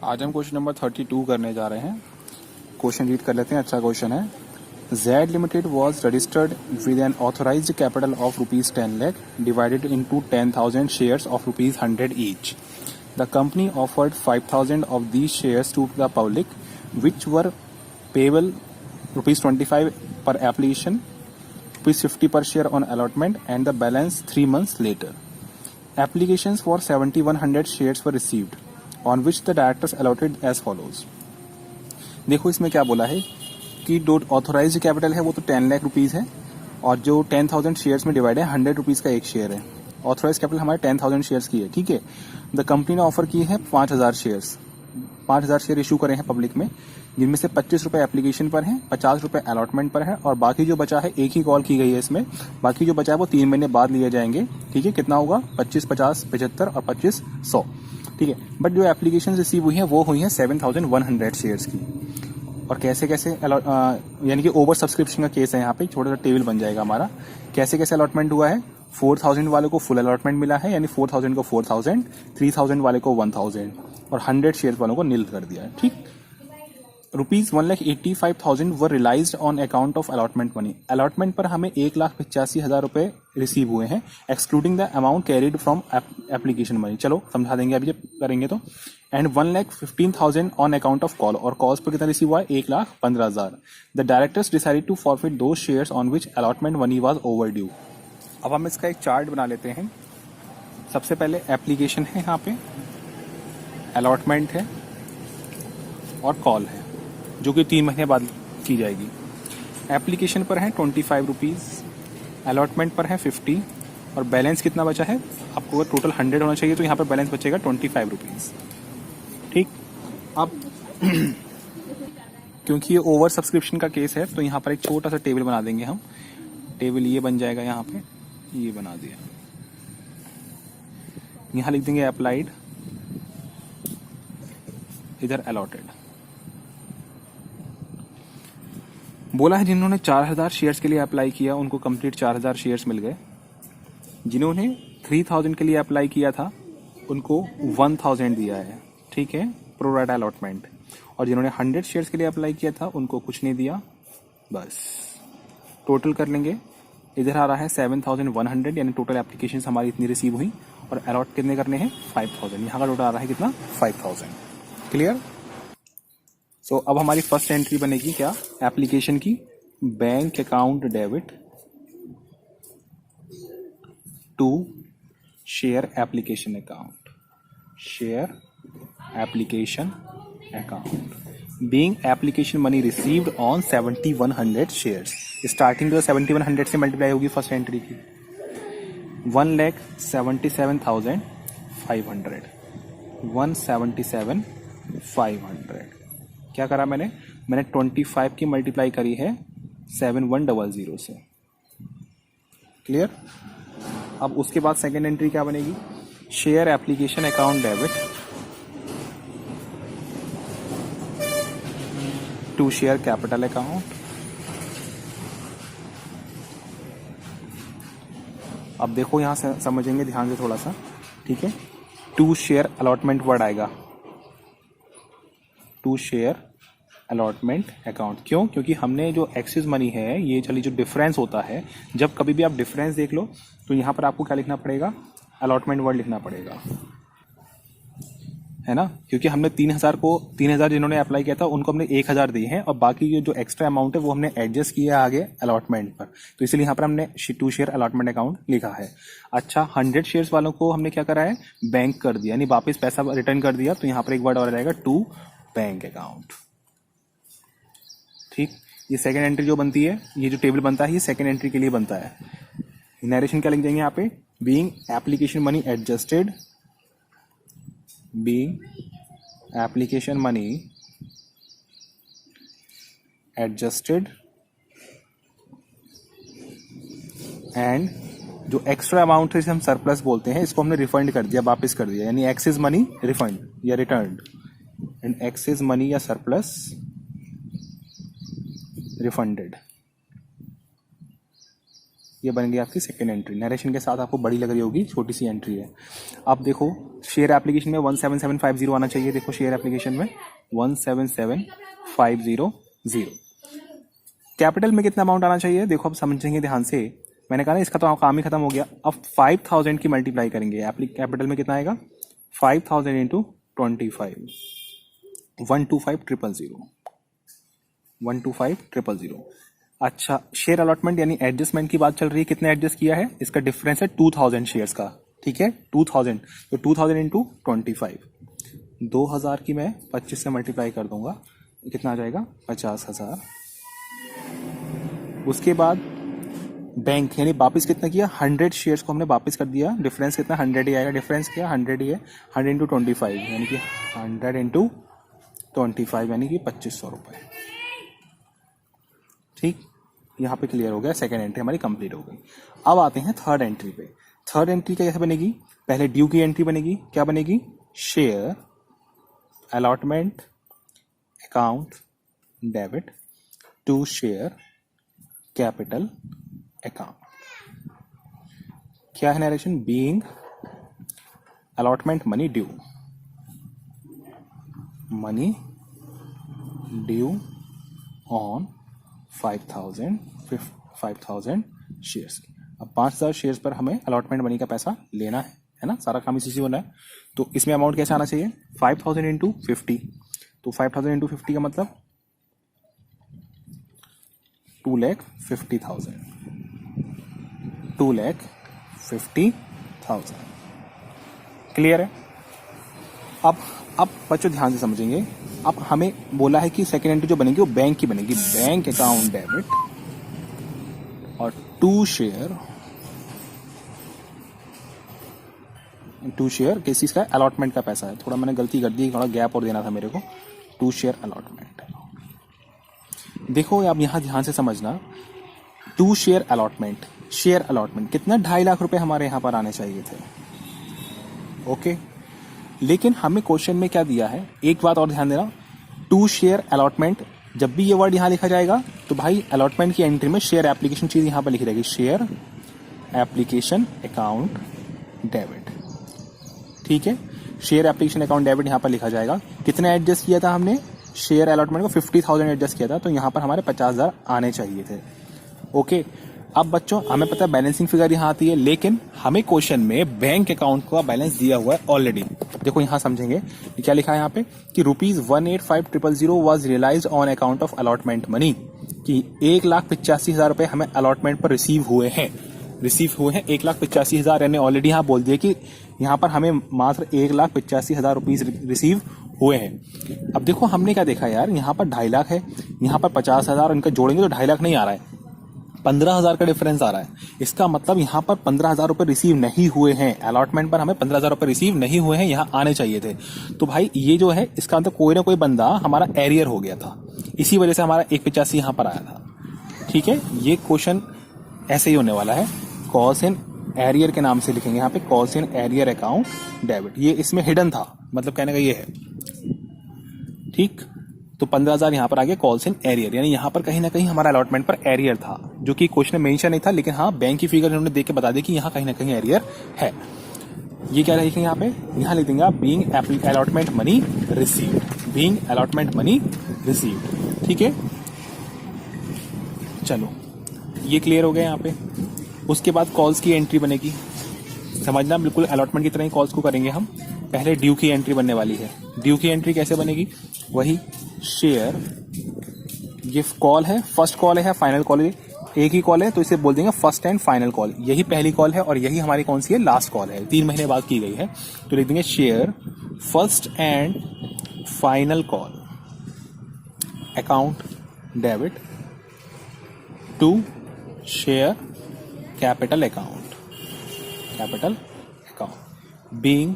आज हम question number 32 करने जा रहे हैं। क्वेश्चन रीड कर लेते हैं, अच्छा क्वेश्चन है। Z Limited was registered with an authorized capital of rupees 10 lakh divided into 10,000 shares of rupees 100 each. The company offered 5,000 of these shares to the public, which were payable rupees 25 per application, rupees 50 per share on allotment, and the balance 3 months later. Applications for 7,100 shares were received, on which the directors allotted as follows. देखो इसमें क्या बोला है कि authorised capital है वो तो 10 lakh rupees है, और जो 10,000 शेयर्स में डिवाइड है 100 रुपीज़ का एक शेयर है। ऑथोराइज कैपिटल हमारे 10,000 शेयर्स की है, ठीक है। द कंपनी ने ऑफर की है 5,000 शेयर्स, 5,000 शेयर इशू करे हैं पब्लिक में, जिनमें से 25 रुपये एप्लीकेशन पर है, 50 रुपये अलॉटमेंट पर है, और बाकी जो बचा है एक ही कॉल की गई है इसमें, बाकी जो बचा है वो 3 महीने बाद लिए जाएंगे, ठीक है। कितना होगा? 25, 50, 75 और 25, 100, ठीक है। बट जो एप्लीकेशन रिसीव हुई है वो हुई है 7,100 शेयर्स की। और कैसे कैसे यानी कि ओवर सब्सक्रिप्शन का केस है, यहाँ पे छोटा सा टेबल बन जाएगा हमारा। कैसे कैसे अलॉटमेंट हुआ है? 4,000 वाले को फुल अलॉटमेंट मिला है, यानी 4,000 को 4,000, 3,000 वाले को 1,000, और 100 शेयर वालों को नील कर दिया है, ठीक। Rupees 1,85,000 were realised on account of allotment money. Allotment पर हमें 1,85,000 रुपए रिसीव हुए हैं, excluding the amount carried from application money. चलो समझा देंगे अभी जब करेंगे तो। And 1,15,000 on account of call, और कॉल्स पर कितना रिसीव हुआ है? 1,15,000। The directors decided to forfeit दो shares on which allotment money was overdue. अब हम इसका एक चार्ट बना लेते हैं। सबसे पहले एप्लीकेशन है, यहाँ पे अलॉटमेंट है और कॉल है, जो कि 3 महीने बाद की जाएगी। एप्लीकेशन पर है 25 रुपीज़, अलॉटमेंट पर है 50, और बैलेंस कितना बचा है? आपको अगर टोटल 100 होना चाहिए तो यहाँ पर बैलेंस बचेगा 25 रुपीज़, ठीक। अब क्योंकि ये ओवर सब्सक्रिप्शन का केस है तो यहाँ पर एक छोटा सा टेबल बना देंगे हम। टेबल ये बन जाएगा, यहाँ पे ये बना दिया। यहाँ लिख देंगे अप्लाइड, इधर अलॉटेड। बोला है जिन्होंने 4,000 शेयर्स के लिए अप्लाई किया उनको कंप्लीट 4,000 शेयर्स मिल गए। जिन्होंने 3,000 के लिए अप्लाई किया था उनको 1,000 दिया है, ठीक है, प्रो राटा अलॉटमेंट। और जिन्होंने 100 शेयर्स के लिए अप्लाई किया था उनको कुछ नहीं दिया। बस टोटल कर लेंगे, इधर आ रहा है 7,100, यानी टोटल एप्लीकेशन हमारी इतनी रिसीव हुई, और अलॉट कितने करने हैं? 5,000। यहाँ का टोटल आ रहा है कितना? 5,000। क्लियर? सो अब हमारी फर्स्ट एंट्री बनेगी क्या? एप्लीकेशन की, bank account debit to share application account, share application account being application money received on 7,100 shares. Starting जो 7,100 से मल्टीप्लाई होगी फर्स्ट एंट्री की, 1,77,500, 177,500। क्या करा मैंने? 25 की मल्टीप्लाई करी है 7,100 से। क्लियर? अब उसके बाद सेकेंड एंट्री क्या बनेगी? Share application account debit to share capital account. अब देखो यहां से समझेंगे ध्यान से थोड़ा सा, ठीक है। टू शेयर अलॉटमेंट वर्ड आएगा, टू शेयर अलॉटमेंट अकाउंट। क्यों? क्योंकि हमने जो एक्सेस मनी है, ये चलिए जो डिफरेंस होता है, जब कभी भी आप डिफरेंस देख लो तो यहाँ पर आपको क्या लिखना पड़ेगा? अलॉटमेंट वर्ड लिखना पड़ेगा, है ना। क्योंकि हमने 3,000 जिन्होंने अप्लाई किया था उनको हमने 1,000 दिए हैं, और बाकी जो एक्स्ट्रा अमाउंट है वो हमने एडजस्ट किया आगे अलॉटमेंट पर, तो इसलिए यहाँ पर हमने टू शेयर अलॉटमेंट अकाउंट लिखा है। अच्छा, 100 शेयर्स वालों को हमने क्या करा है? बैंक कर दिया, यानी वापस पैसा रिटर्न कर दिया, तो यहाँ पर एक वर्ड और रहेगा टू बैंक अकाउंट, ठीक। ये सेकेंड एंट्री जो बनती है, ये जो टेबल बनता है, ये सेकेंड एंट्री के लिए बनता है। नरेशन क्या लिख देंगे यहाँ पे? Being application money adjusted, being application money adjusted, and जो एक्स्ट्रा अमाउंट है जिसे हम सरप्लस बोलते हैं, इसको हमने रिफंड कर दिया, वापस कर दिया, यानी एक्सेस मनी रिफंड या रिटर्न, एंड एक्सेस मनी या सरप्लस रिफंडेड। ये बन गई आपकी सेकेंड एंट्री। नरेशन के साथ आपको बड़ी लग रही होगी, छोटी सी एंट्री है। अब देखो शेयर एप्लीकेशन में 17750 आना चाहिए। देखो शेयर एप्लीकेशन में 17750। कैपिटल में कितना अमाउंट आना चाहिए, देखो अब समझेंगे ध्यान से। मैंने कहा ना इसका तो काम ही खत्म हो गया। अब 5000 की मल्टीप्लाई करेंगे। कैपिटल में कितना आएगा 5000 इंटू 25, 125,000, 125,000। अच्छा शेयर अलॉटमेंट यानी एडजस्टमेंट की बात चल रही है। कितने एडजस्ट किया है, इसका डिफरेंस है 2000 शेयर्स का, ठीक है 2000। तो 2000 इंटू 25, 2000 की मैं 25 से मल्टीप्लाई कर दूंगा, कितना आ जाएगा 50,000। उसके बाद बैंक यानी वापस कितना किया, 100 शेयर्स को हमने वापस कर दिया। डिफरेंस कितना 100 ही आएगा, डिफरेंस क्या 100 ही है। 100 इंटू 25 यानी कि 100 इंटू 25 यानी कि 2500 रुपये। ठीक, यहाँ पे क्लियर हो गया। सेकेंड एंट्री हमारी कंप्लीट हो गई। अब आते हैं थर्ड एंट्री पे। थर्ड एंट्री कैसे बनेगी, पहले ड्यू की एंट्री बनेगी। क्या बनेगी, share allotment account debit to share capital account. क्या है narration, being allotment money due, money due on 5000 shares. अब 5000 शेयर्स पर हमें अलॉटमेंट मनी का पैसा लेना है ना, सारा काम इसी से होना है। तो इसमें अमाउंट कैसे आना चाहिए, 5000 इंटू 50। तो 5000 इंटू 50 का मतलब 2,50,000, 2,50,000। क्लियर है। अब बच्चों ध्यान से समझेंगे। अब हमें बोला है कि सेकेंड एंट्री जो बनेगी वो बैंक की बनेगी, बैंक अकाउंट डेबिट और टू शेयर किस चीज का, अलॉटमेंट का पैसा है। थोड़ा मैंने गलती कर दी, थोड़ा गैप और देना था मेरे को। To share allotment. देखो अब यहां ध्यान से समझना, to share allotment, share allotment कितना 2.5 लाख रुपए हमारे यहां पर आने चाहिए थे। ओके, लेकिन हमें क्वेश्चन में क्या दिया है, एक बात और ध्यान देना, टू शेयर अलॉटमेंट जब भी ये वर्ड यहां लिखा जाएगा तो भाई अलॉटमेंट की एंट्री में शेयर एप्लीकेशन चीज यहां पर लिखी रहेगी, शेयर एप्लीकेशन अकाउंट डेबिट। ठीक है, शेयर एप्लीकेशन अकाउंट डेबिट यहां पर लिखा जाएगा। कितने एडजस्ट किया था हमने, शेयर अलॉटमेंट को 50,000 एडजस्ट किया था, तो यहां पर हमारे 50,000 आने चाहिए थे। ओके, अब बच्चों हमें पता है बैलेंसिंग फिगर यहां आती है, लेकिन हमें क्वेश्चन में बैंक अकाउंट का बैलेंस दिया हुआ है ऑलरेडी। देखो यहां समझेंगे क्या लिखा है यहाँ पे कि ₹185,000 was realise on account of allotment money, कि 1,85,000 रुपए हमें अलॉटमेंट पर रिसीव हुए हैं 1,85,000। यानी ऑलरेडी यहाँ बोल दिया कि यहाँ पर हमें मात्र 1,85,000 रुपीज रिसीव हुए हैं। अब देखो हमने क्या देखा यार, यहाँ पर 2.5 लाख है, यहाँ पर 50,000, इनका जोड़ेंगे तो 2.5 लाख नहीं आ रहा है, 15,000 का डिफरेंस आ रहा है। इसका मतलब यहाँ पर 15,000 रुपए रिसीव नहीं हुए हैं, अलॉटमेंट पर हमें 15,000 रुपए रिसीव नहीं हुए हैं, यहाँ आने चाहिए थे। तो भाई ये जो है इसका मतलब कोई ना कोई बंदा हमारा एरियर हो गया था, इसी वजह से हमारा 185 यहाँ पर आया था। ठीक है, ये क्वेश्चन ऐसे ही होने वाला है, कॉस्ट इन एरियर के नाम से लिखेंगे यहाँ पे, cost in arrear account debit. ये इसमें हिडन था, मतलब कहने का ये है। ठीक, तो 15,000 यहाँ पर आ गया कॉल्स इन एरियर, यानी यहाँ पर कहीं ना कहीं हमारा अलॉटमेंट पर एरियर था, जो कि क्वेश्चन में मेंशन नहीं था, लेकिन हाँ बैंक की फिगर उन्होंने देख के बता दी कि यहाँ कहीं ना कहीं एरियर है। ये क्या लिखेंगे यहाँ पे, यहाँ लिख देंगे आप being allotment money received, being allotment money received. ठीक है, चलो ये क्लियर हो गया यहाँ पे। उसके बाद कॉल्स की एंट्री बनेगी, समझना बिल्कुल अलॉटमेंट की तरह ही कॉल्स को करेंगे हम। पहले ड्यू की एंट्री बनने वाली है। ड्यू की एंट्री कैसे बनेगी, वही शेयर, ये कॉल है, फर्स्ट कॉल है, फाइनल कॉल है, एक ही कॉल है तो इसे बोल देंगे फर्स्ट एंड फाइनल कॉल। यही पहली कॉल है और यही हमारी कौन सी है, लास्ट कॉल है, 3 महीने बाद की गई है। तो लिख देंगे share first and final call account debit to share capital account being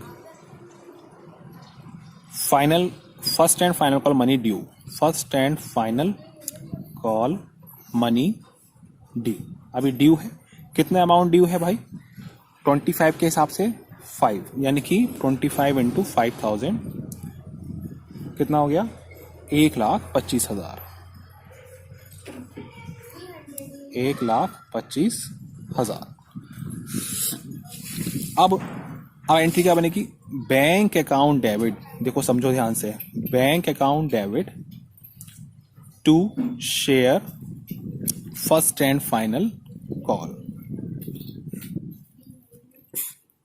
final first and final call money due, first and final call money due. अभी ड्यू है, कितना अमाउंट ड्यू है भाई, 25 के हिसाब से 5, यानी कि 25 इंटू 5,000 कितना हो गया, 1,25,000, 1,25,000। 10,000। अब एंट्री क्या बनेगी, बैंक अकाउंट डेबिट, देखो समझो ध्यान से, bank account debit to share first and final call.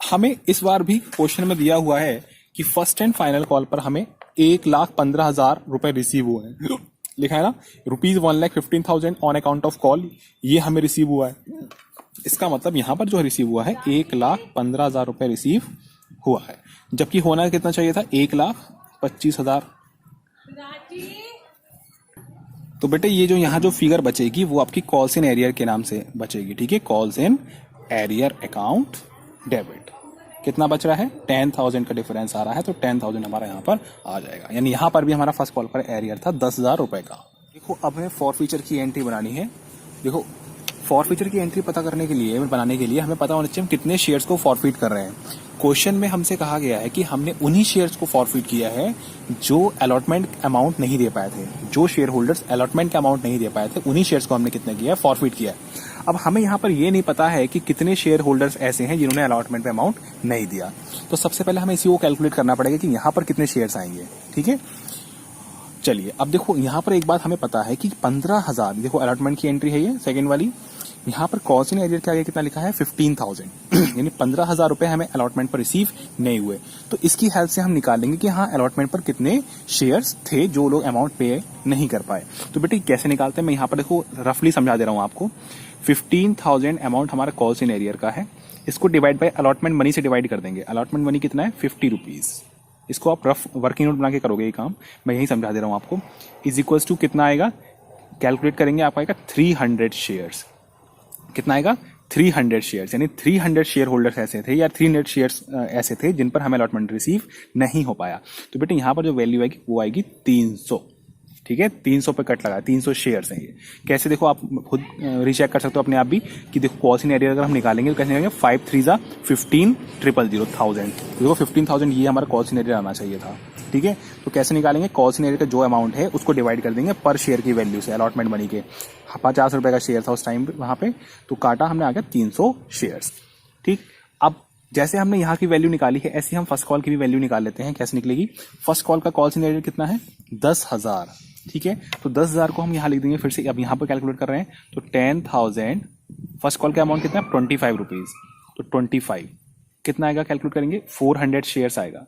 हमें इस बार भी क्वेश्चन में दिया हुआ है कि फर्स्ट एंड फाइनल कॉल पर हमें 1,15,000 रुपए रिसीव हुए हैं, लिखा है ना, ₹1,15,000 ऑन अकाउंट ऑफ कॉल, ये हमें रिसीव हुआ है। इसका मतलब यहां पर जो रिसीव हुआ है 1,15,000 रुपए रिसीव हुआ है, जबकि होना कितना चाहिए था, 1,25,000। तो बेटे ये जो यहाँ जो फिगर बचेगी वो आपकी कॉल्स इन एरियर के नाम से बचेगी, ठीक है, calls in arrear account debit. कितना बच रहा है, 10,000 का डिफरेंस आ रहा है, तो 10,000 हमारा यहाँ पर आ जाएगा, यानी यहाँ पर भी हमारा फर्स्ट कॉल पर एरियर था 10,000 रुपए का। देखो अब हमें फॉर फीचर की एंट्री बनानी है। देखो फॉर फीचर की एंट्री पता करने के लिए, बनाने के लिए हमें पता होना चाहिए हम कितने शेयर्स को फॉरफीट कर रहे हैं। क्वेश्चन में हमसे कहा गया है कि हमने उन्हीं शेयर्स को फॉरफीट किया है जो अलॉटमेंट अमाउंट नहीं दे पाए थे, जो शेयर होल्डर्स अलॉटमेंट का अमाउंट नहीं दे पाए थे, उन्हीं शेयर्स को हमने कितने किया है, फॉरफीट किया है। अब हमें यहाँ पर ये नहीं पता है कि कितने शेयर होल्डर्स ऐसे हैं जिन्होंने अलॉटमेंट पे अमाउंट नहीं दिया, तो सबसे पहले हमें इसी को कैलकुलेट करना पड़ेगा कि यहाँ पर कितने शेयर्स आएंगे, ठीक है। चलिए अब देखो यहाँ पर एक बात हमें पता है कि 15,000, देखो अलॉटमेंट की एंट्री है ये सेकेंड वाली, यहाँ पर कॉल्स इन एरियर के आगे कितना लिखा है, 15,000 यानी 15,000 रुपए हमें अलॉटमेंट पर रिसीव नहीं हुए। तो इसकी हेल्प से हम निकालेंगे कि हाँ अलॉटमेंट पर कितने शेयर्स थे जो लोग अमाउंट पे नहीं कर पाए। तो बेटे कैसे निकालते हैं, मैं यहाँ पर देखो रफली समझा दे रहा हूँ आपको। 15,000 अमाउंट हमारा कॉल्स इन एरियर का है, इसको डिवाइड बाय अलॉटमेंट मनी से डिवाइड कर देंगे। अलॉटमेंट मनी कितना है, 50 रुपीज। इसको आप रफ वर्किंग नोट बना के करोगे ये काम, मैं यही समझा दे रहा हूँ आपको। इज इक्वल्स टू कितना आएगा, कैलकुलेट करेंगे, आपको आएगा 300 शेयर्स। कितना आएगा, 300 शेयर्स, यानी 300 शेयर होल्डर्स ऐसे थे या 300 शेयर्स ऐसे थे जिन पर हमें अलॉटमेंट रिसीव नहीं हो पाया। तो बेटे यहाँ पर जो वैल्यू आएगी वो आएगी 300, ठीक है, 300 पे कट लगा, 300 शेयर्स हैं ये। कैसे, देखो आप खुद रीचेक कर सकते हो अपने आप भी कि देखो कॉल्स इन एरियर अगर हम निकालेंगे तो कैसे निकालेंगे, 5 3 जा 15,000। देखो 15,000 ये हमारा कॉल्स इन एरियर आना चाहिए था, ठीक है। तो कैसे निकालेंगे, कॉल्स इन एरियर का जो अमाउंट है उसको डिवाइड कर देंगे पर शेयर की वैल्यू से, अलॉटमेंट मनी के 50 रुपए का शेयर था उस टाइम वहां पे, तो काटा हमने आ गया 300 शेयर्स, ठीक। अब जैसे हमने यहाँ की वैल्यू निकाली है ऐसे हम फर्स्ट कॉल की भी वैल्यू निकाल लेते हैं। कैसे निकलेगी, फर्स्ट कॉल का कॉल्स इन एरियर कितना है, 10,000, ठीक है। तो 10,000 को हम यहाँ लिख देंगे फिर से, अब यहाँ पर कैलकुलेट कर रहे हैं तो 10,000, फर्स्ट कॉल का अमाउंट कितना है 25 रुपीज, तो 25 कितना आएगा, कैलकुलेट करेंगे 400 शेयर्स आएगा।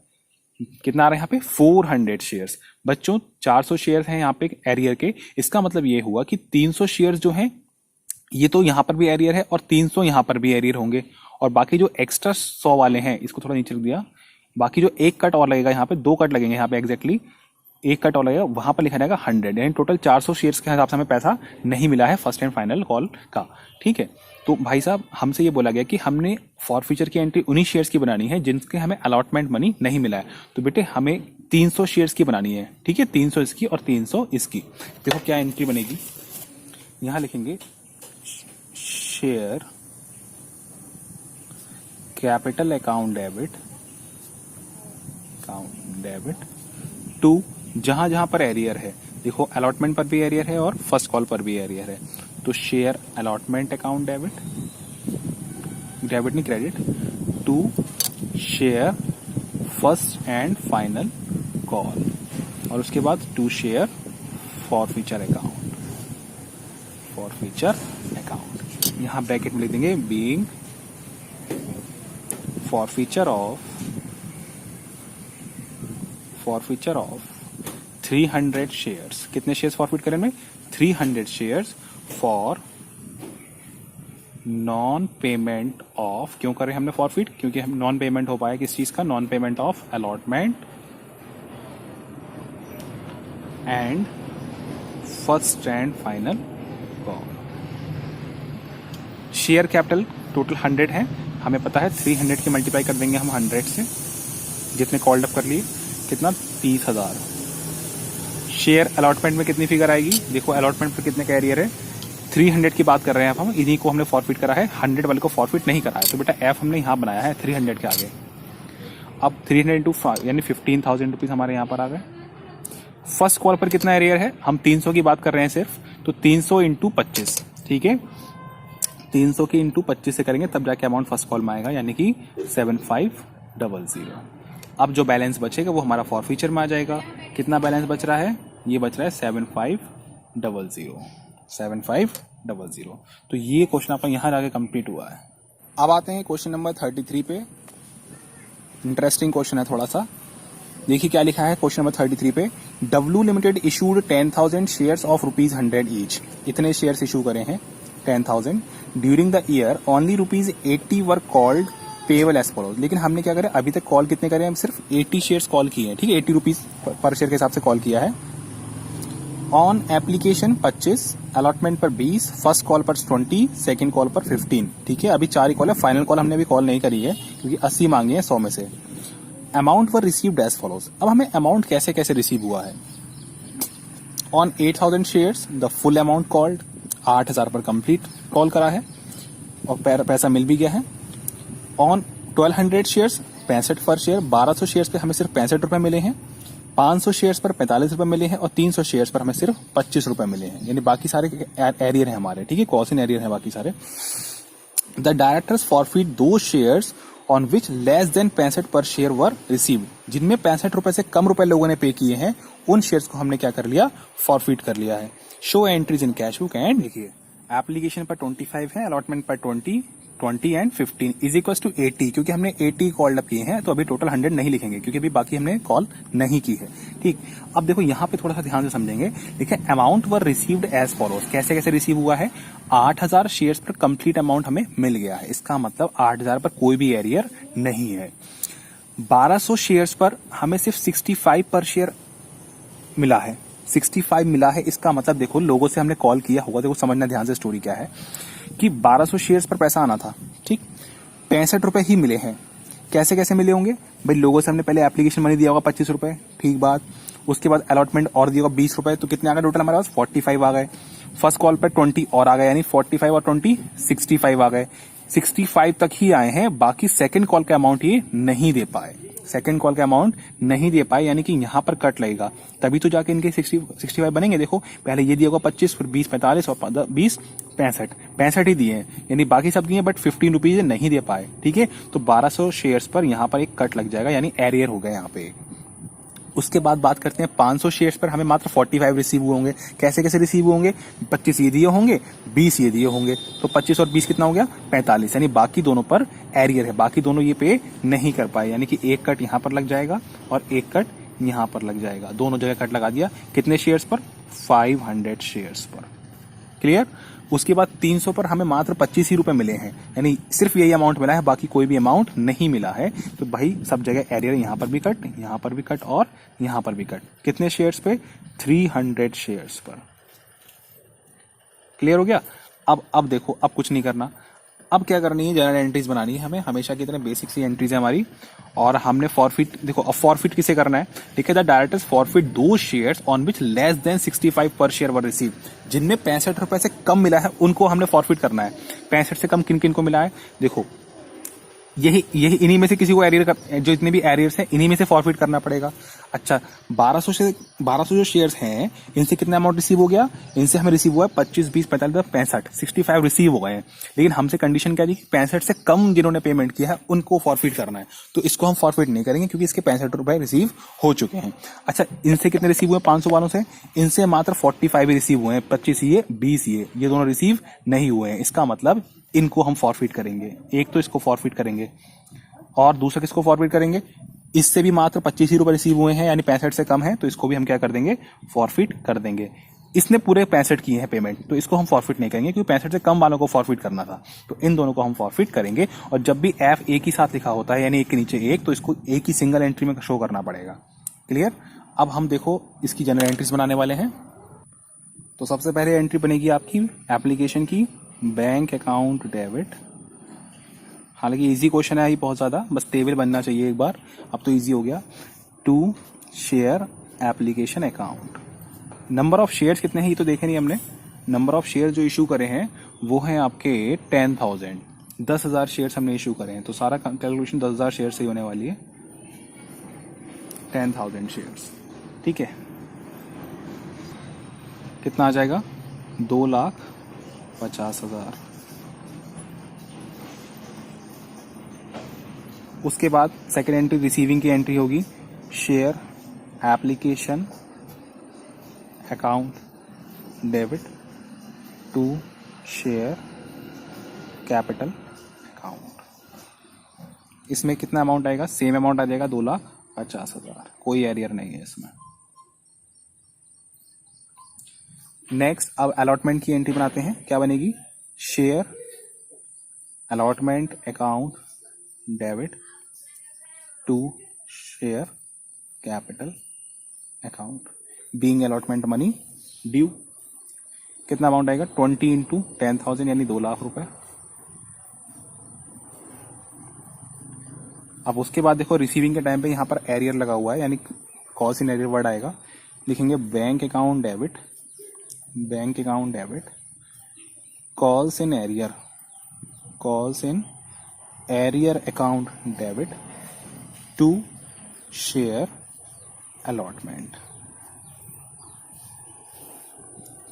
कितना आ रहा है यहाँ पे, 400 शेयर्स। बच्चों 400 शेयर्स हैं यहाँ पे एरियर के, इसका मतलब ये हुआ कि 300 शेयर्स जो हैं ये तो यहाँ पर भी एरियर है और 300 यहाँ पर भी एरियर होंगे, और बाकी जो एक्स्ट्रा 100 वाले हैं, इसको थोड़ा नीचे रख दिया, बाकी जो एक कट और लगेगा यहाँ पे, 2 कट लगेंगे यहाँ पे एग्जैक्टली, एक कट और लगेगा, वहां पर लिखा जाएगा 100, यानी टोटल 400 शेयर्स के हिसाब से हमें पैसा नहीं मिला है फर्स्ट एंड फाइनल कॉल का, ठीक है। तो भाई साहब हमसे ये बोला गया कि हमने फॉर फ्यूचर की एंट्री उन्हीं शेयर्स की बनानी है जिनके हमें अलॉटमेंट मनी नहीं मिला है। तो बेटे हमें 300 शेयर्स की बनानी है, ठीक है, 300 इसकी और 300 इसकी। देखो क्या एंट्री बनेगी, यहां लिखेंगे share capital account debit to, जहां जहां पर एरियर है, देखो अलॉटमेंट पर भी एरियर है और फर्स्ट कॉल पर भी एरियर है, तो शेयर अलॉटमेंट अकाउंट डेबिट नहीं credit, to share first and final call, और उसके बाद to share forfeiture account, यहां ब्रैकेट में लिख देंगे being forfeiture of 300 shares. कितने शेयर्स फॉरफिट करें में, 300 shares for non payment of, क्यों करें हमने फॉरफिट, क्योंकि हम नॉन पेमेंट हो पाया किस चीज का, non payment of allotment and first and final call. Share capital total 100 है, हमें पता है 300 की मल्टीप्लाई कर देंगे हम 100 से, जितने कॉल्ड अप कर लिए, कितना 30,000। शेयर अलॉटमेंट में कितनी फिगर आएगी, देखो अलॉटमेंट पर कितने का एरियर है, 300 की बात कर रहे हैं अब हम, इन्हीं को हमने फॉरफिट करा है, 100 वाले को फॉरफिट नहीं करा है, तो बेटा एफ हमने यहाँ बनाया है 300 के आगे। अब 300 इंटू यानी 15,000 रुपीज हमारे यहाँ पर आ गए। फर्स्ट कॉल पर कितना एरियर है, हम 300 की बात कर रहे हैं सिर्फ, तो 300 इंटू 25, ठीक है, 300 की इंटू 25 से करेंगे तब जाके अमाउंट फर्स्ट कॉल में आएगा, यानी कि 7500। अब जो बैलेंस बचेगा वो हमारा फॉरफीचर में आ जाएगा। कितना बैलेंस बच रहा है? ये बच रहा है 7500। तो ये क्वेश्चन आपका यहाँ जाके कंप्लीट हुआ है। अब आते हैं क्वेश्चन नंबर 33 पे। इंटरेस्टिंग क्वेश्चन है थोड़ा सा। देखिए क्या लिखा है क्वेश्चन नंबर 33 पे। W limited issued 10,000 shares of ₹100 each. इतने शेयर्स इशू करे हैं 10,000। During the year only ₹80 were called payable as follows. लेकिन हमने क्या करें, अभी तक कॉल कितने करे हैं? हम सिर्फ 80 शेयर्स कॉल किए हैं, ठीक है, ₹80 पर शेयर के हिसाब से कॉल किया है। ऑन एप्लीकेशन 25, अलॉटमेंट पर 20, फर्स्ट कॉल पर 20, सेकंड कॉल पर 15, ठीक है। अभी 4 ही कॉल है, फाइनल कॉल हमने अभी कॉल नहीं करी है क्योंकि 80 मांगे हैं 100 में से। Amount were received as follows. अब हमें अमाउंट कैसे कैसे रिसीव हुआ है? On 8,000 shares the full amount called, 8,000 पर कंप्लीट कॉल करा है और पैसा मिल भी गया है। ऑन 1200 शेयर्स 65 पर शेयर, 1200 शेयर्स पे हमें सिर्फ 65 रुपए मिले हैं, 500 शेयर्स पर 45 रुपए मिले हैं और 300 शेयर्स पर हमें सिर्फ 25 रुपए मिले हैं, यानी बाकी सारे एरियर हैं हमारे, ठीक है, कॉस्ट एरियर है बाकी सारे। द डायरेक्टर्स फॉरफीट दो shares on which less than 65 पर शेयर वर रिसीव्ड। जिनमें 65 रुपए से कम रुपए लोगों ने पे किए हैं उन शेयर्स को हमने क्या कर लिया? फॉरफीट कर लिया है। Show entries in cash book and देखिए एप्लीकेशन पर 25 है, अलॉटमेंट पर 20 एंड 15 इज इक्वल टू 80। क्योंकि हमने 80 कॉल अप किए हैं तो अभी टोटल 100 नहीं लिखेंगे क्योंकि अभी बाकी हमने कॉल नहीं की है, ठीक। अब देखो यहाँ पे थोड़ा सा ध्यान से समझेंगे। देखिए amount were received as follows. कैसे कैसे रिसीव हुआ है? 8,000 शेयर्स पर कंप्लीट अमाउंट हमें मिल गया है, इसका मतलब 8,000 पर कोई भी एरियर नहीं है। 1200 शेयर्स पर हमें सिर्फ 65 पर शेयर मिला है, 65 मिला है, इसका मतलब देखो लोगों से हमने कॉल किया होगा। देखो समझना ध्यान से स्टोरी क्या है कि 1200 शेयर्स पर पैसा आना था, ठीक, 65 रुपए ही मिले हैं। कैसे कैसे मिले होंगे भाई? लोगों से हमने पहले एप्लीकेशन मनी दिया होगा 25 रुपए, ठीक बात। उसके बाद अलॉटमेंट और दिया होगा 20 रुपए, तो कितने आ गए टोटल हमारे पास? 45 आ गए। फर्स्ट कॉल पर 20 और आ गए, यानी 45 और 20 65 आ गए। 65 तक ही आए हैं, बाकी सेकंड कॉल का अमाउंट ये नहीं दे पाए, सेकंड कॉल का अमाउंट नहीं दे पाए, यानी कि यहां पर कट लगेगा, तभी तो जाके इनके 65 बनेंगे। देखो पहले ये दिया होगा 25, फिर 20 45 और 20 65 ही दिए हैं, यानी बाकी सब दिए बट 15 रुपीज नहीं दे पाए, ठीक है। तो 1200 शेयर्स पर यहां पर एक कट लग जाएगा, यानी एरियर हो गया यहाँ पे। उसके बाद बात करते हैं 500 शेयर्स पर हमें मात्र 45 रिसीव हुए होंगे। कैसे कैसे रिसीव होंगे? 25 ये दिए होंगे, 20 ये दिए होंगे, तो 25 और 20 कितना हो गया? 45, यानी बाकी दोनों पर एरियर है, बाकी दोनों ये पे नहीं कर पाए, यानी कि एक कट यहाँ पर लग जाएगा और एक कट यहाँ पर लग जाएगा। दोनों जगह कट लगा दिया। कितने शेयर्स पर? 500 शेयर्स पर। क्लियर? उसके बाद 300 पर हमें मात्र 25 ही रुपए मिले हैं, यानी सिर्फ यही अमाउंट मिला है, बाकी कोई भी अमाउंट नहीं मिला है। तो भाई सब जगह एरियर, यहाँ पर भी कट, यहाँ पर भी कट और यहाँ पर भी कट। कितने शेयर्स पे? 300 शेयर्स पर। क्लियर हो गया? अब देखो, अब कुछ नहीं करना। अब क्या करनी है? जनरल एंट्रीज बनानी है हमें। हमेशा की तरह बेसिक सी एंट्रीज है हमारी, और हमने फॉरफिट, देखो अब फॉरफिट किसे करना है? ठीक है, द डायरेक्टर्स फॉरफिट दो shares on which less than 65 पर शेयर वर रिसीव। जिनमें 65 रुपए से कम मिला है उनको हमने फॉरफिट करना है। 65 से कम किन किन को मिला है? देखो यही इन्हीं में से किसी को एरियर, जो इतने भी एरियर्स हैं इन्हीं में से फॉरफिट करना पड़ेगा। अच्छा, 1200 जो शेयर्स हैं इनसे कितना अमाउंट रिसीव हो गया? इनसे हमें रिसीव हुआ है 25, 20, 45, 65, 65 रिसीव हो गए हैं। लेकिन हमसे कंडीशन क्या थी? 65 से कम जिन्होंने पेमेंट किया है उनको फॉरफिट करना है, तो इसको हम फॉरफिट नहीं करेंगे क्योंकि इसके 65 रुपए रिसीव हो चुके हैं। अच्छा, इनसे कितने रिसीव हुए? 500 वालों से इनसे मात्र 45 रिसीव हुए हैं, 25 ये 20 ये दोनों रिसीव नहीं हुए हैं। इसका मतलब इनको हम फॉरफिट करेंगे। एक तो इसको फॉरफिट करेंगे और दूसरा किसको फॉरफिट करेंगे? इससे भी मात्र 25 ही रुपए रिसीव हुए हैं, यानी 65 से कम है, तो इसको भी हम क्या कर देंगे? फॉरफिट कर देंगे। इसने पूरे 65 किए हैं पेमेंट, तो इसको हम फॉरफिट नहीं करेंगे क्योंकि 65 से कम वालों को फॉरफिट करना था, तो इन दोनों को हम फॉरफिट करेंगे। और जब भी एफ एक ही साथ लिखा होता है, यानी एक के नीचे एक, तो इसको एक ही सिंगल एंट्री में शो करना पड़ेगा। क्लियर? अब हम देखो इसकी जनरल एंट्रीज बनाने वाले हैं। तो सबसे पहले एंट्री बनेगी आपकी एप्लीकेशन की, बैंक अकाउंट डेबिट। हालांकि इजी क्वेश्चन है ये बहुत ज्यादा, बस टेबल बनना चाहिए एक बार। अब तो इजी हो गया। To share application account. Number of shares कितने हैं ये तो देखे नहीं हमने। नंबर ऑफ शेयर जो इशू करे हैं वो हैं आपके 10,000, 10,000 शेयर्स हमने इशू करे हैं, तो सारा कैलकुलेशन 10,000 शेयर से ही होने वाली है। 10,000 शेयर्स, ठीक है। कितना आ जाएगा? 2,50,000। उसके बाद सेकेंड एंट्री रिसीविंग की एंट्री होगी, share application account debit to share capital account. इसमें कितना अमाउंट आएगा, सेम अमाउंट आ जाएगा 2,50,000, कोई एरियर नहीं है इसमें। नेक्स्ट अब अलॉटमेंट की एंट्री बनाते हैं, क्या बनेगी, share allotment account debit to share capital account being allotment money due. कितना अमाउंट आएगा, 20 इंटू 10,000 यानी 2,00,000 रुपए। अब उसके बाद देखो रिसीविंग के टाइम पे यहाँ पर एरियर लगा हुआ है, यानी कॉल्स इन एरियर वर्ड आएगा, लिखेंगे bank account debit calls in arrear account debit to share allotment.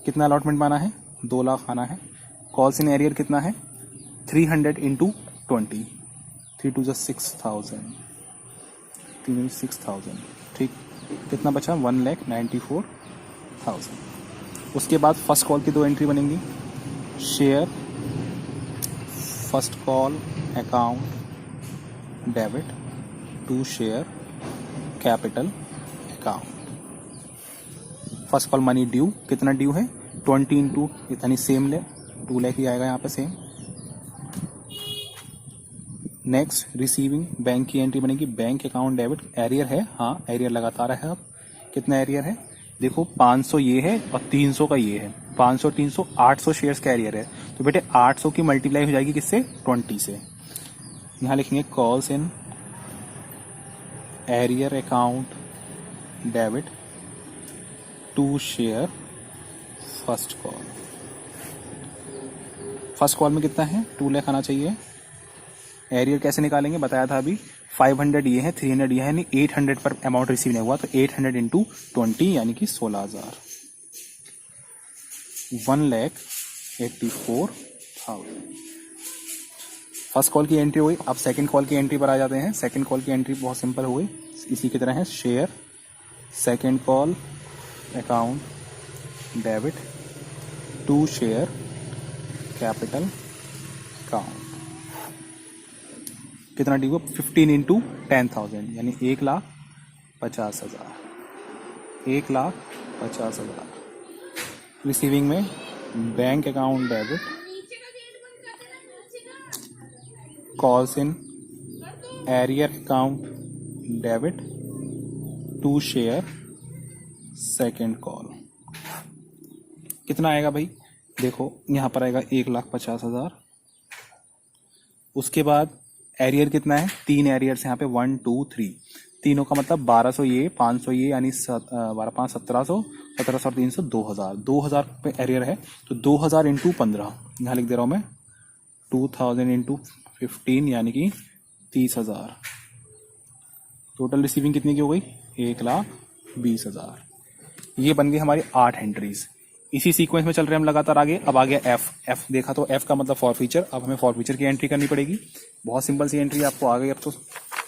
कितना अलॉटमेंट माना है, 2,00,000 आना है। कॉल्स इन एरियर कितना है, 300 इंटू 20, 3 to 6,000, 6,000, ठीक। कितना बचा, 1,94,000। उसके बाद फर्स्ट कॉल की 2 एंट्री बनेंगी, share first call account debit to share capital account. First call money due, कितना ड्यू है, 20 इंटू इतनी सेम ले, 2 लाख ही आएगा यहाँ पे सेम। नेक्स्ट रिसीविंग बैंक की एंट्री बनेगी, बैंक अकाउंट डेबिट, एरियर है, हाँ एरियर लगातार है। अब कितना एरियर है, देखो 500 ये है और 300 का ये है, 500 300 800 शेयर्स का एरियर है। तो बेटे 800 की मल्टीप्लाई हो जाएगी किससे, 20 से। यहाँ लिखेंगे calls in arrear account debit to share first call. First call में कितना है, 2 लाख आना चाहिए। एरियर कैसे निकालेंगे बताया था अभी, 500 ये है, 300 ये है, यानी 800 पर अमाउंट रिसीव नहीं हुआ, तो 800 इंटू 20 यानी कि 16,000, 1,84,000। फर्स्ट कॉल की एंट्री हुई। अब सेकंड कॉल की एंट्री पर आ जाते हैं। सेकंड कॉल की एंट्री बहुत सिंपल हुई, इसी की तरह है, share second call account debit to share capital account. कितना डी को, 15 इंटू 10,000 यानी 1,50,000, 1,50,000। रिसीविंग में bank account debit calls in arrear account debit to share second call. कितना आएगा भाई, देखो यहाँ पर आएगा 1,50,000। उसके बाद एरियर कितना है, 3 एरियर्स यहाँ पे, 1 2 3, तीनों का मतलब 1,200 ये, 500 ये, यानी 12 5 1700, 1700 और 300 2,000, 2,000 पे एरियर है। तो 2,000 इंटू 15 यहाँ लिख दे रहा हूँ मैं, 2,000 इंटू 15 यानी कि 30,000। टोटल रिसीविंग कितनी की हो गई, 1,20,000। ये बन गई हमारी 8 एंट्रीज। इसी सीक्वेंस में चल रहे हम लगातार आगे। अब आ गया एफ देखा तो एफ का मतलब फॉर फीचर। अब हमें फॉर फीचर की एंट्री करनी पड़ेगी। बहुत सिंपल सी एंट्री आपको आ गई। अब तो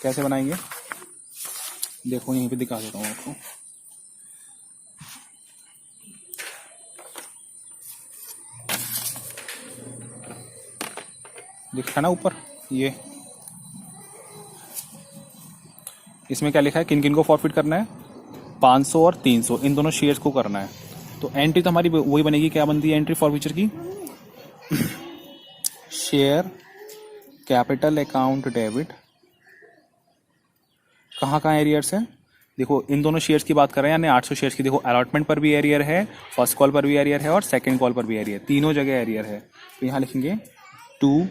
कैसे बनाएंगे देखो, यहीं पे दिखा देता हूँ आपको। दिखा ना ऊपर, ये इसमें क्या लिखा है, किन किन को फॉरफिट करना है, 500 और 300 इन दोनों शेयर्स को करना है। तो एंट्री तो हमारी वही बनेगी। क्या बनती है एंट्री फॉर फीचर की, शेयर कैपिटल अकाउंट डेबिट। कहाँ कहाँ एरियर्स है, देखो इन दोनों शेयर्स की बात कर रहे हैं, यानी 800 शेयर्स की। देखो अलॉटमेंट पर भी एरियर है, फर्स्ट कॉल पर भी एरियर है और सेकंड कॉल पर भी एरियर, तीनों जगह एरियर है। तो यहाँ लिखेंगे to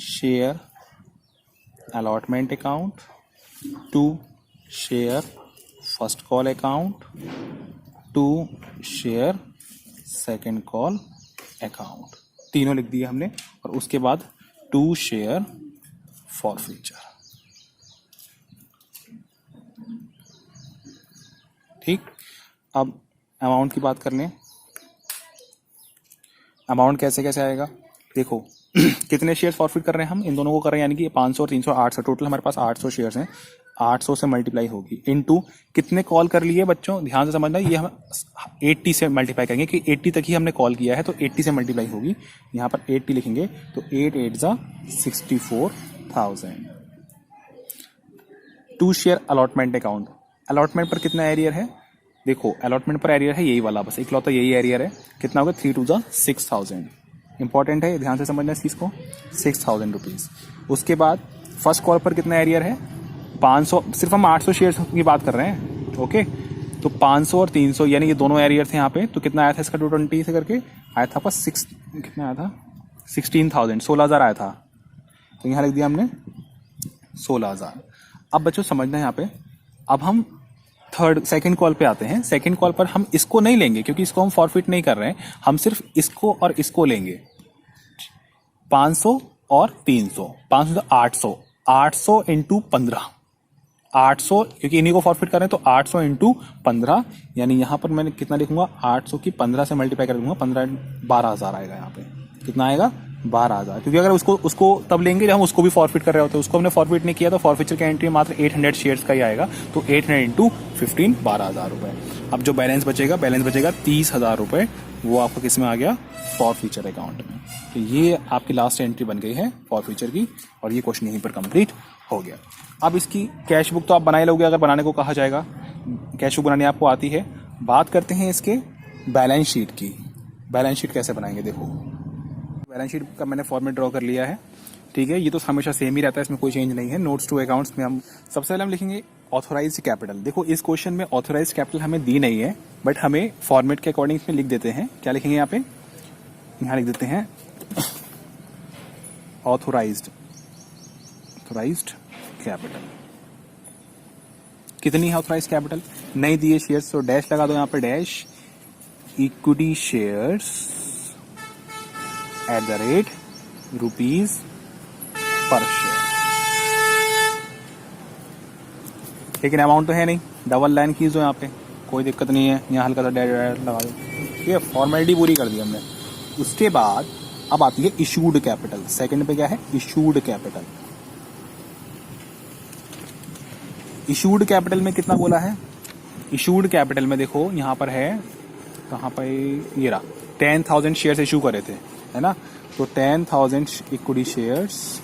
share allotment account, to share first call account, to share second call account, तीनों लिख दिए हमने। और उसके बाद टू शेयर फॉर फ्यूचर। ठीक, अब अमाउंट की बात कर लें। अमाउंट कैसे कैसे आएगा, देखो कितने शेयर फॉरफिट कर रहे हैं हम, इन दोनों को कर रहे हैं, यानी कि 500 और 300 800, टोटल हमारे पास 800 शेयर्स हैं। 800 से मल्टीप्लाई होगी इनटू कितने कॉल कर लिए बच्चों, ध्यान से समझना, ये हम 80 से मल्टीप्लाई करेंगे कि 80 तक ही हमने कॉल किया है, तो 80 से मल्टीप्लाई होगी। यहाँ पर 80 लिखेंगे तो 8 8 जा 64,000। 2 शेयर अलॉटमेंट अकाउंट, अलॉटमेंट पर कितना एरियर है, देखो अलॉटमेंट पर एरियर है यही वाला, बस इकलौता यही एरियर है। कितना होगा, 3 2 जा 6,000। इंपॉर्टेंट है, ध्यान से समझना इस चीज़ को, 6,000 रुपीज़। उसके बाद फर्स्ट कॉल पर कितना एरियर है, 500, सिर्फ हम 800 शेयर्स की बात कर रहे हैं, ओके। तो 500 और 300 यानी ये दोनों एरियर थे यहाँ पे, तो कितना आया था इसका 220 से करके आया था बस कितना आया था 16,000, 16,000 आया था, तो यहाँ लिख दिया हमने 16,000। अब बच्चों समझना यहाँ पे, अब हम सेकंड कॉल पे आते हैं। सेकंड कॉल पर हम इसको नहीं लेंगे क्योंकि इसको हम फॉरफिट नहीं कर रहे हैं, हम सिर्फ इसको और इसको लेंगे। 500 और 300, 500 800, 800 इंटू 15, 800 क्योंकि इन्हीं को फॉरफिट कर रहे हैं, तो 800 इंटू 15, यानी यहाँ पर मैंने कितना लिखूंगा, 800 की 15 से मल्टीप्लाई कर दूंगा, 15 12,000 आएगा। यहाँ पे कितना आएगा, 12,000, क्योंकि अगर उसको तब लेंगे जब हम उसको भी फॉरफिट कर रहे होते हैं, उसको हमने फॉरफिट नहीं किया, तो फॉरफिचर का एंट्री मात्र 800 शेयर्स का ही आएगा, तो 800 इंटू 15 12,000 रुपए। अब जो बैलेंस बचेगा 30,000 रुपए, वो आपका किस में आ गया, फॉरफिचर अकाउंट में। तो ये आपकी लास्ट एंट्री बन गई है फॉरफिचर की, और ये क्वेश्चन यहीं पर कंप्लीट हो गया। अब इसकी कैश बुक तो आप बना ही लोगे अगर बनाने को कहा जाएगा, कैश बुक बनाने आपको आती है। बात करते हैं इसके बैलेंस शीट की। बैलेंस शीट कैसे बनाएंगे, देखो बैलेंस शीट का मैंने फॉर्मेट ड्रॉ कर लिया है, ठीक है। ये तो हमेशा सेम ही रहता है, इसमें कोई चेंज नहीं है। नोट्स टू अकाउंट्स में हम सबसे पहले हम लिखेंगे ऑथोराइज्ड कैपिटल। देखो इस क्वेश्चन में ऑथोराइज्ड कैपिटल हमें दी नहीं है, बट हमें फॉर्मेट के अकॉर्डिंग इसमें लिख देते हैं। क्या लिखेंगे यहाँ पे, यहाँ लिख देते हैं ऑथोराइज्ड कैपिटल। कितनी है ऑथोराइज्ड कैपिटल, नहीं दिए शेयर्स तो डैश लगा दो यहाँ पे, dash equity shares at the rate rupees per share. लेकिन अमाउंट तो है नहीं, डबल लाइन खींच दो यहाँ पे, कोई दिक्कत नहीं है, यहाँ हल्का सा डैश लगा दो, ये फॉर्मेलिटी पूरी कर दी हमने। उसके बाद अब आती है इशूड कैपिटल। सेकंड पे क्या है, इशूड कैपिटल। इशूड कैपिटल में कितना बोला है, इशूड कैपिटल में देखो यहाँ पर है, कहाँ पे, ये रहा, 10,000 शेयर्स इशू करे थे, है ना। तो 10,000 इक्विटी शेयर्स,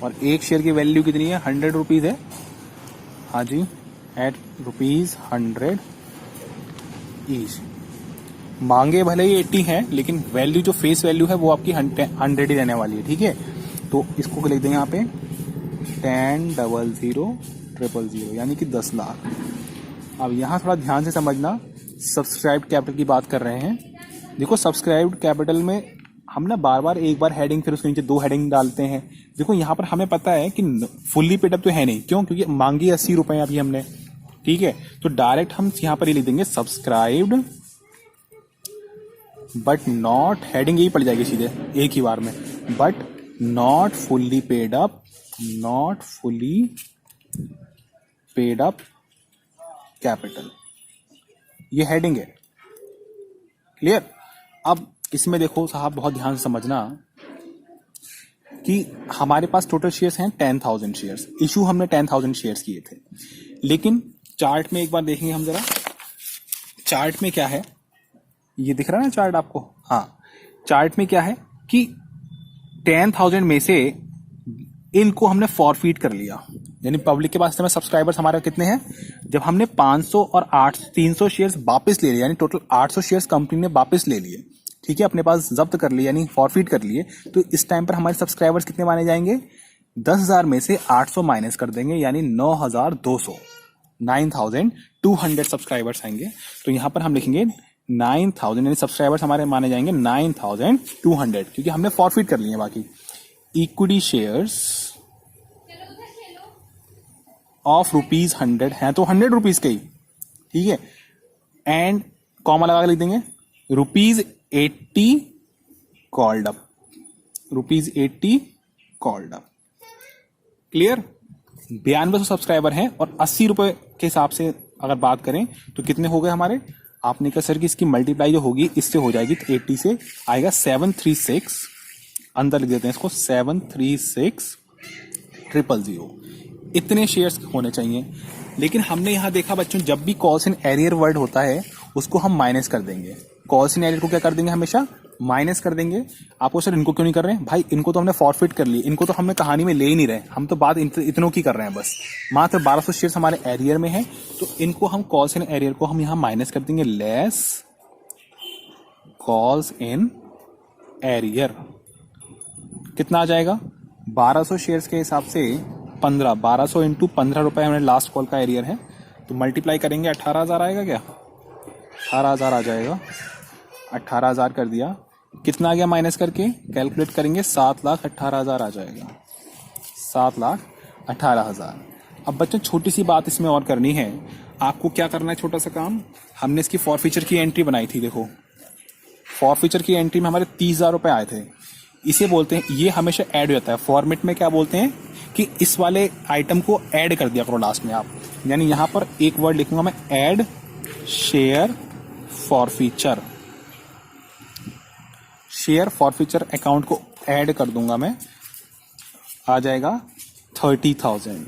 और एक शेयर की वैल्यू कितनी है, 100 रुपीज है, हाँ जी, एट ₹100 ईच। मांगे भले ही 80 हैं, लेकिन वैल्यू जो फेस वैल्यू है वो आपकी 100 ही रहने वाली है, ठीक है। तो इसको लिख देंगे यहाँ पे 10,00,000 यानी कि 10 लाख। अब यहाँ थोड़ा ध्यान से समझना, सब्सक्राइब्ड कैपिटल की बात कर रहे हैं। देखो सब्सक्राइब्ड कैपिटल में हम ना बार बार एक बार हेडिंग फिर उसके नीचे 2 हेडिंग डालते हैं। देखो यहाँ पर हमें पता है कि फुल्ली पेड अप तो है नहीं, क्यों, क्योंकि मांगी 80 रुपए अभी हमने, ठीक है। तो डायरेक्ट हम यहाँ पर ही लिख देंगे सब्सक्राइब्ड बट नॉट, हेडिंग यही पड़ जाएगी सीधे एक ही बार में, but not fully paid up, not fully paid up capital, ये हेडिंग है, क्लियर। अब इसमें देखो साहब बहुत ध्यान से समझना कि हमारे पास टोटल शेयर्स हैं 10,000 शेयर्स, इशू हमने 10,000 शेयर्स किए थे, लेकिन चार्ट में एक बार देखेंगे हम जरा, चार्ट में क्या है, ये दिख रहा है ना चार्ट आपको, हाँ, चार्ट में क्या है कि 10,000 में से इनको हमने फॉरफिट कर लिया, यानी पब्लिक के पास समय सब्सक्राइबर्स हमारे कितने हैं, जब हमने 500 और 300 शेयर्स वापस ले लिए, यानी टोटल 800 शेयर्स कंपनी ने वापस ले लिए, ठीक है, अपने पास जब्त कर लिए, यानी फॉरफिट कर लिए। तो इस टाइम पर हमारे सब्सक्राइबर्स कितने माने जाएंगे, 10,000 में से 800 माइनस कर देंगे, यानी 9,200, 9,200 सब्सक्राइबर्स आएंगे। तो यहाँ पर हम लिखेंगे 9,000, यानी सब्सक्राइबर्स हमारे माने जाएंगे 9,200, क्योंकि हमने फॉरफिट कर लिए बाकी। इक्विटी शेयर्स ऑफ ₹100 हैं, तो 100 रुपीज के ही, ठीक है, एंड कॉमा लगा के लिख देंगे ₹80 called up, ₹80 called up, clear. 9200 subscriber हैं, और 80 रुपए के हिसाब से अगर बात करें तो कितने हो गए हमारे, आपने कहा सर कि इसकी मल्टीप्लाई जो होगी इससे हो जाएगी, तो 80 से आएगा 736, अंदर लिख देते हैं इसको 736,000। इतने शेयर्स होने चाहिए। लेकिन हमने यहाँ देखा बच्चों, जब भी कॉल्स इन एरियर वर्ड होता है उसको हम माइनस कर देंगे। कॉल्स इन एरियर को क्या कर देंगे, हमेशा माइनस कर देंगे। आपको सर इनको क्यों नहीं कर रहे हैं, भाई इनको तो हमने फॉरफिट कर ली, इनको तो हमने कहानी में ले ही नहीं रहे, हम तो बात इतनों की कर रहे हैं बस। मात्र 1200 शेयर्स हमारे एरियर में है, तो इनको हम कॉल्स इन एरियर को हम यहाँ माइनस कर देंगे, लेस कॉल्स इन एरियर। कितना आ जाएगा, 1200 शेयर्स के हिसाब से 1200 इंटू 15 रुपए हमारे लास्ट कॉल का एरियर है, तो मल्टीप्लाई करेंगे 18,000 आएगा क्या, 18,000 आ जाएगा। 18,000 कर दिया, कितना आ गया माइनस करके कैलकुलेट करेंगे, 7,18,000 आ जाएगा, 7,18,000। अब बच्चों छोटी सी बात इसमें और करनी है, आपको क्या करना है, छोटा सा काम। हमने इसकी फॉरफीचर की एंट्री बनाई थी, देखो फॉरफीचर की एंट्री में हमारे 30,000 रुपए आए थे। इसे बोलते हैं, ये हमेशा ऐड हो जाता है फॉर्मेट में, क्या बोलते हैं कि इस वाले आइटम को ऐड कर दिया करो लास्ट में आप। यानी यहां पर एक वर्ड लिखूंगा मैं, add share forfeiture, share forfeiture account को ऐड कर दूंगा मैं, आ जाएगा 30,000।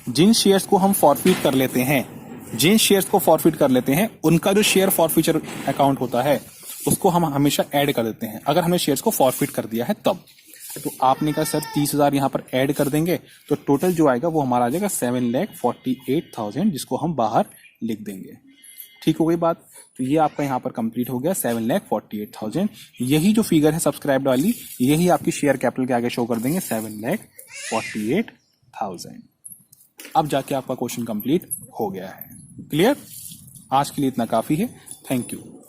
जिन शेयर्स को हम फॉरफीट कर लेते हैं, जिन शेयर्स को फॉरफीट कर लेते हैं उनका जो शेयर फॉरफीचर अकाउंट होता है उसको हम हमेशा ऐड कर देते हैं, अगर हमने शेयर्स को फॉरफीट कर दिया है तब। तो आपने कहा सर 30,000 यहां पर ऐड कर देंगे, तो टोटल जो आएगा वो हमारा आ जाएगा 7,48,000, जिसको हम बाहर लिख देंगे। ठीक हो गई बात। तो ये आपका यहाँ पर कंप्लीट हो गया 7,48,000। यही जो फिगर है सब्सक्राइब्ड वाली, यही आपकी शेयर कैपिटल के आगे शो कर देंगे 7,48,000। अब जाके आपका क्वेश्चन कंप्लीट हो गया है। क्लियर? आज के लिए इतना काफी है। Thank you.